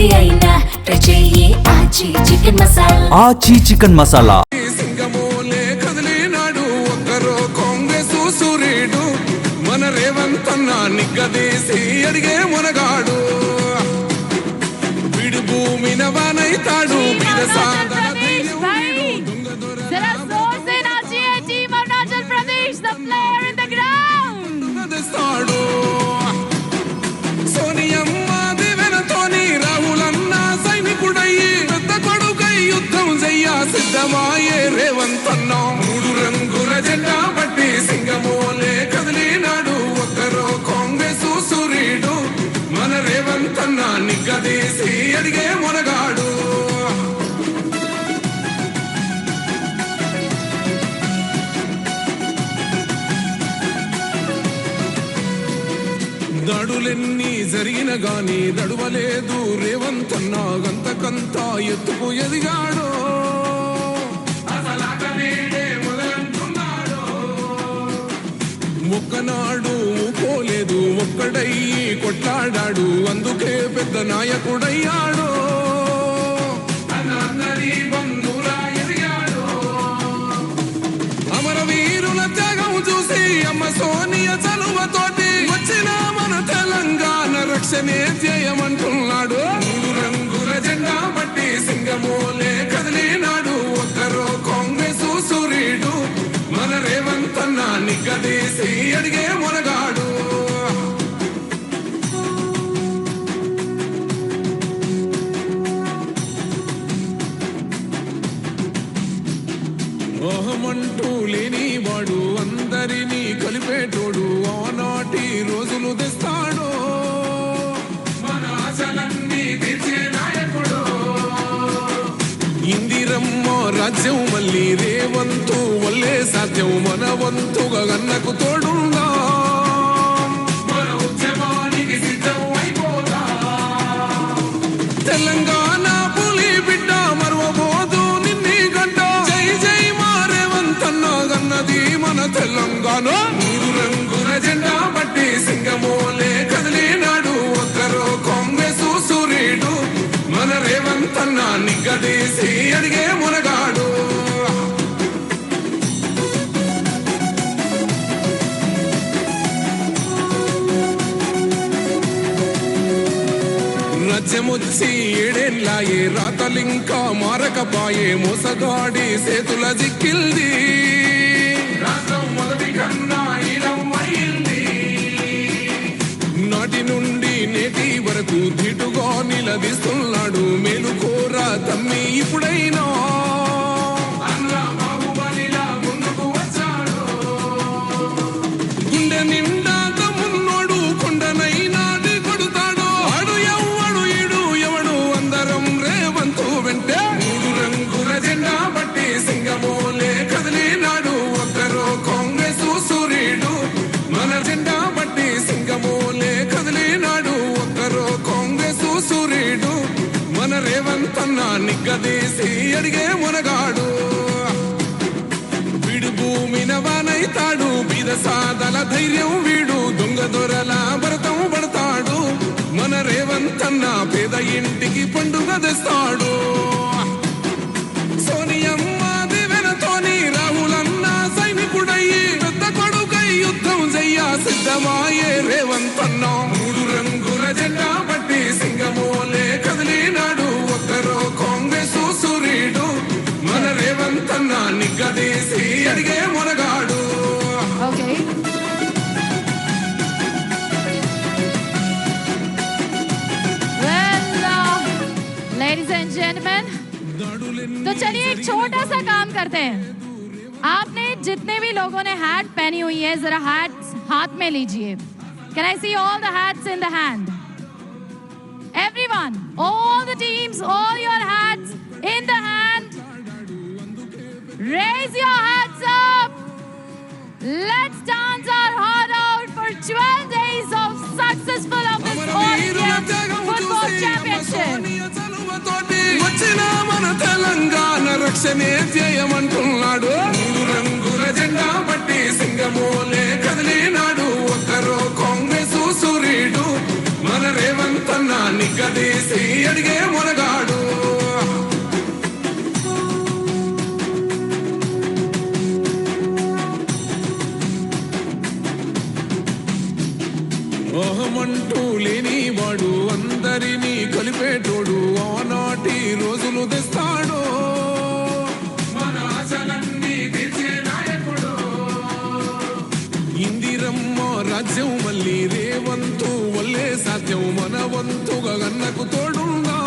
ఏది అయినా ట్రై చెయ్యి ఆచి చికెన్ మసాలా. ఆచి చికెన్ మసాలా. సింగమోలే కదిలినాడు ఒక్కరో కాంగ్రెస్ సూర్యుడు మన రేవంత్ అన్న నిగ్గదీసి అడిగే మునగాడు విడు భూమిన వానైతాడు సోనియమ్మ దివెనతోని రాహులన్న సైనికుడయ్యి పెద్ద కొడుకై యుద్ధం చెయ్య సిద్ధమాయే రేవంత్ అన్న మూడు రంగుల జెండా పట్టి సింగమోలే కదిలినాడు ఒక్కరో కాంగ్రెస్ సూర్యుడు మన రేవంత్ అన్న నిగ్గదీసి అడిగే మునగాడు దాడులెన్ని జరిగిన గాని దడువలేదు రేవంత్ అన్న గంతకంత ఎత్తుకు ఎదిగాడు ఒక్కనాడు పోలేదు ఒక్కడయ్యి కొట్లాడాడు అందుకే పెద్ద నాయకుడయ్యాడు అమరవీరుల త్యాగం చూసి అమ్మ సోనియ చలువతోటి వచ్చిన మన తెలంగాణ రక్షణే ధ్యేయమంటున్నాడు మూడు రంగుల జెండా పట్టి సింగమోలే కదిలినాడు ఒక్కరో కాంగ్రెస్ సూర్యుడు మన రేవంత్ అన్న నిగ్గదీసి అడిగే మునగాడు ఓహమంటూ లేనివాడు అందరినీ కలిపేటోడు ఆనాటి రోజులు తెస్తాడు మన ఆశలన్నీ తీర్చే నాయకుడు ఇందిరమ్మ రాజ్యం మళ్ళీ రేవంతు వల్లే సాధ్యం మన వంతుగా గన్నకు తోడుందా మన ఉద్యమానికి సిద్ధం అయిపోదా తెలంగాణ పులి బిడ్డ మరవబోదు నిన్ని గంట జై జై మా రేవంత్ అన్న గన్నది మన తెలంగాణ మూడు రంగుల జెండా పట్టి సింగమోలే కదిలినాడు ఒక్కరో కాంగ్రెస్ సూర్యుడు మన రేవంత్ అన్న నిగ్గదీసి అడిగే మునగాడు రాజ్యమొచ్చి ఏడేళ్ళాయే రాతలింకా మారకపాయే మోసగాడి సేతుల జిక్కిల్ది రాష్ట్రం మొదటి కన్నా ఇలమైంది నాటి నుండి నేటి వరకు ధీటుగా నిలదీస్తున్నాడు మేలుకోరా తమ్మి ఇప్పుడైనా బాహుబలిలా ముందుకు వచ్చాడు గుండె నిండా తమ్మున్నోడు కొండనైనా కొడుతాడు ఆడు ఎవ్వడు ఈడు ఎవడు అందరం రేవంతు వెంటే మూడు రంగుల జెండా పట్టి సింగమోలే కదిలినాడు ఒక్కరో కాంగ్రెస్ సూర్యుడు మన జెండా పట్టి సింగమోలే కదిలినాడు ఒక్కరో కాంగ్రెస్ సూర్యుడు మన రేవంత్ అన్న నిగ్గదీసి అడిగే మునగాడు వీడు భూమిన వానైతాడు బీద సాదల ధైర్యం వీడు దొంగ దొరల భరతం పడతాడు మన రేవంత్ అన్న పేద ఇంటికి పండుగ తెస్తాడు సోనియమ్మ దివెనతోని రాహులన్న సైనికుడయ్యి పెద్ద కొడుకై యుద్ధం చెయ్య సిద్ధమాయే రేవంత్ అన్న మూడు రంగుల జెండా పట్టి సింగమోలే కదిలినాడు ఒక్కరో కాంగ్రెస్ సూర్యుడు మన రేవంత్ అన్న నిగ్గదీసి అడిగే మునగాడు Ladies and gentlemen, तो चलिए एक छोटा सा काम करते हैं. आपने जितने भी लोगों ने हैट पहनी हुई है जरा हैट हाथ में लीजिए. Can I see all the hats in the hand? Everyone, all the teams, all your hats in the hand. Raise your hats up. Let's dance our heart out for 12 days of successful of this all-India football championship. వచ్చిన మన తెలంగాణ రక్షణే ధ్యేయమంటున్నాడు మూడు రంగుల జెండా పట్టి సింగమోలే కదిలినాడు ఒక్కరో కాంగ్రెస్ సూర్యుడు మన రేవంత్ అన్న నిగ్గదీసి నిలదీసి అడిగే మొనగాడు ఓహమంటూ లేని వాడు అందరినీ కలిపేటోడు ఆనాటి రోజులు తెస్తాడు మన ఆశలన్నీ తీర్చే నాయకుడు ఇందిరమ్మ రాజ్యం మళ్ళీ రేవంతు వల్లే సాధ్యం మన వంతుగా గన్నకు తోడుందా